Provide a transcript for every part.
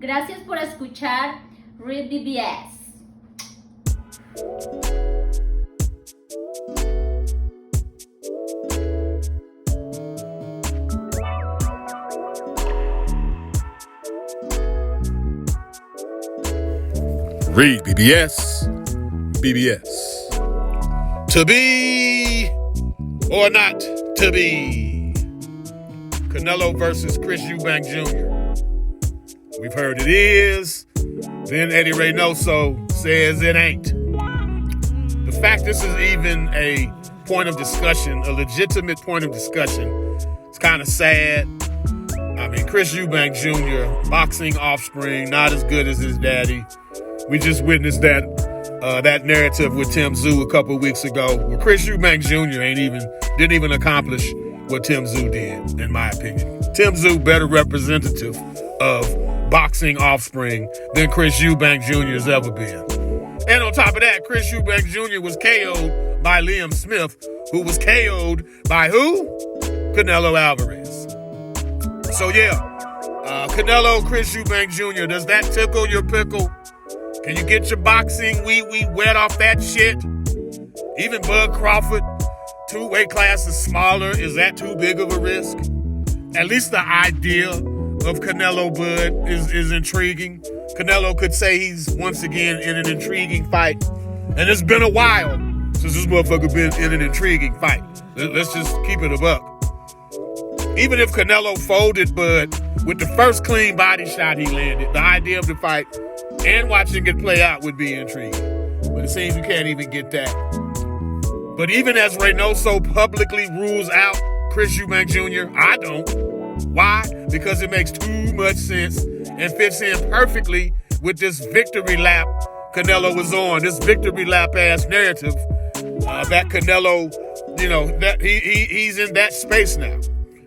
Gracias por escuchar REED-BBS. REED-BBS. BBS. To be or not to be. Canelo versus Chris Eubank Jr. We've heard it is. Then Eddie Reynoso says it ain't. The fact this is even a point of discussion, a legitimate point of discussion, it's kind of sad. I mean, Chris Eubank Jr., boxing offspring, not as good as his daddy. We just witnessed that narrative with Tim Tszyu a couple weeks ago, where Chris Eubank Jr. didn't even accomplish what Tim Tszyu did, in my opinion. Tim Tszyu better representative of boxing offspring than Chris Eubank Jr. has ever been. And on top of that, Chris Eubank Jr. was KO'd by Liam Smith, who was KO'd by who? Canelo Alvarez. So yeah, Canelo, Chris Eubank Jr., does that tickle your pickle? Can you get your boxing wee wet off that shit? Even Bud Crawford, 2 weight classes smaller, is that too big of a risk? At least the idea of Canelo Bud is intriguing. Canelo could say he's once again in an intriguing fight. And it's been a while since this motherfucker been in an intriguing fight. Let's just keep it a buck. Even if Canelo folded Bud with the first clean body shot he landed, the idea of the fight and watching it play out would be intriguing. But it seems you can't even get that. But even as Reynoso publicly rules out Chris Eubank Jr., I don't. Why? Because it makes too much sense and fits in perfectly with this victory lap Canelo was on, this victory lap ass narrative that Canelo, that he's in that space now.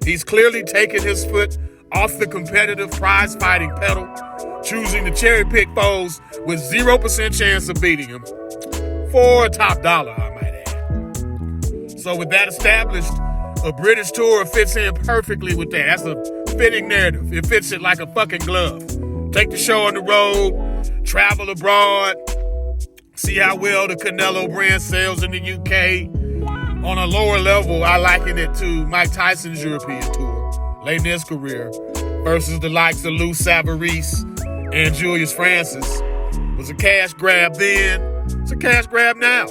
He's clearly taken his foot off the competitive prize fighting pedal, choosing to cherry pick foes with 0% chance of beating him for top dollar, I might add. So with that established, a British tour fits in perfectly with that. That's a fitting narrative. It fits it like a fucking glove. Take the show on the road, travel abroad, see how well the Canelo brand sells in the UK. On a lower level, I liken it to Mike Tyson's European tour, late in his career, versus the likes of Lou Savarese and Julius Francis. It was a cash grab then, it's a cash grab now.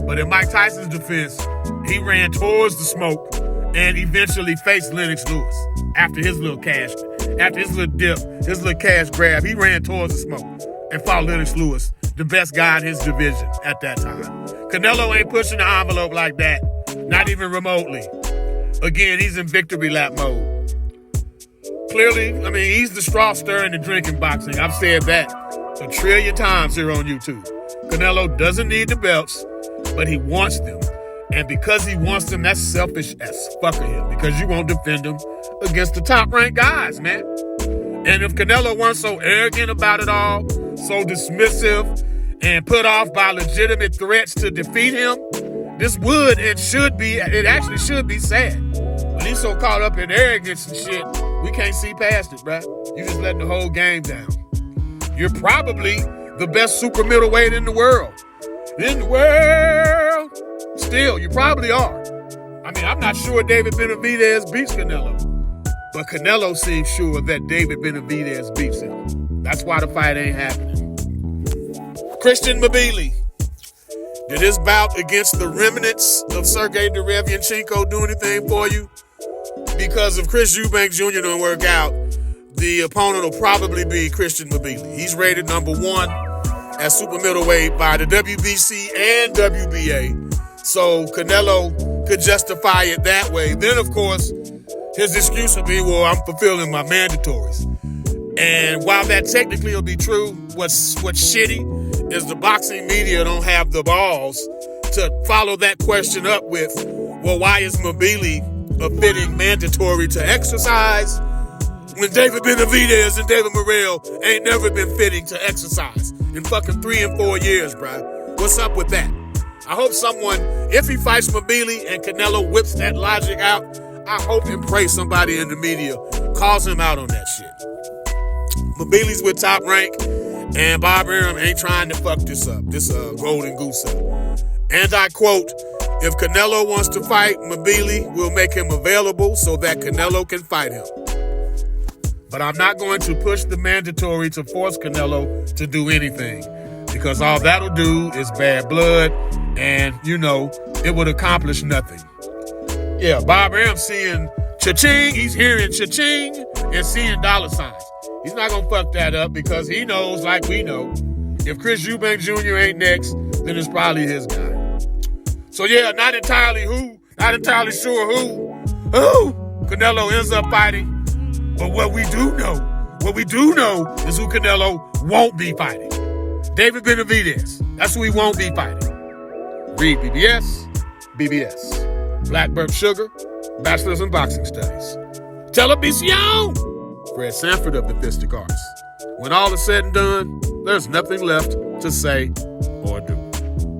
But in Mike Tyson's defense, he ran towards the smoke and eventually faced Lennox Lewis after his little cash grab. He ran towards the smoke and fought Lennox Lewis, the best guy in his division at that time. Canelo ain't pushing the envelope like that, not even remotely. Again, he's in victory lap mode. Clearly, he's the straw stirring the drink in boxing. I've said that 1 trillion times here on YouTube. Canelo doesn't need the belts, but he wants them. And because he wants them, that's selfish as fuck of him, because you won't defend him against the top-ranked guys, man. And if Canelo weren't so arrogant about it all, so dismissive, and put off by legitimate threats to defeat him, this would and should be, it actually should be sad. But he's so caught up in arrogance and shit, we can't see past it, bruh. You just letting the whole game down. You're probably the best super middleweight in the world. Still, you probably are. I'm not sure David Benavidez beats Canelo, but Canelo seems sure that David Benavidez beats him. That's why the fight ain't happening. Christian Mbili. Did his bout against the remnants of Sergey Derevianchenko do anything for you? Because if Chris Eubank Jr. don't work out, the opponent will probably be Christian Mbili. He's rated number 1 at super middleweight by the WBC and WBA. So Canelo could justify it that way. Then, of course, his excuse will be, well, I'm fulfilling my mandatories. And while that technically will be true, what's shitty is the boxing media don't have the balls to follow that question up with, well, why is Mbili a fitting mandatory to exercise when David Benavidez and David Morrell ain't never been fitting to exercise in fucking 3 and 4 years, bruh? What's up with that? I hope someone, if he fights Mbili and Canelo whips that logic out, I hope and pray somebody in the media calls him out on that shit. Mbili's with Top Rank, and Bob Arum ain't trying to fuck this up, this golden goose up. And I quote, if Canelo wants to fight, Mbili will make him available so that Canelo can fight him. But I'm not going to push the mandatory to force Canelo to do anything, because all that'll do is bad blood, and, it would accomplish nothing. Yeah, Bob Arum seeing cha-ching, he's hearing cha-ching and seeing dollar signs. He's not going to fuck that up because he knows, like we know, if Chris Eubank Jr. ain't next, then it's probably his guy. So yeah, not entirely sure who Canelo ends up fighting. But what we do know is who Canelo won't be fighting. David Benavidez, that's who he won't be fighting. REED-BBS, BBS. Black Burp Sugar, Bachelor's in Boxing Studies. Television! Fred Sanford of the Fistic Arts. When all is said and done, there's nothing left to say or do.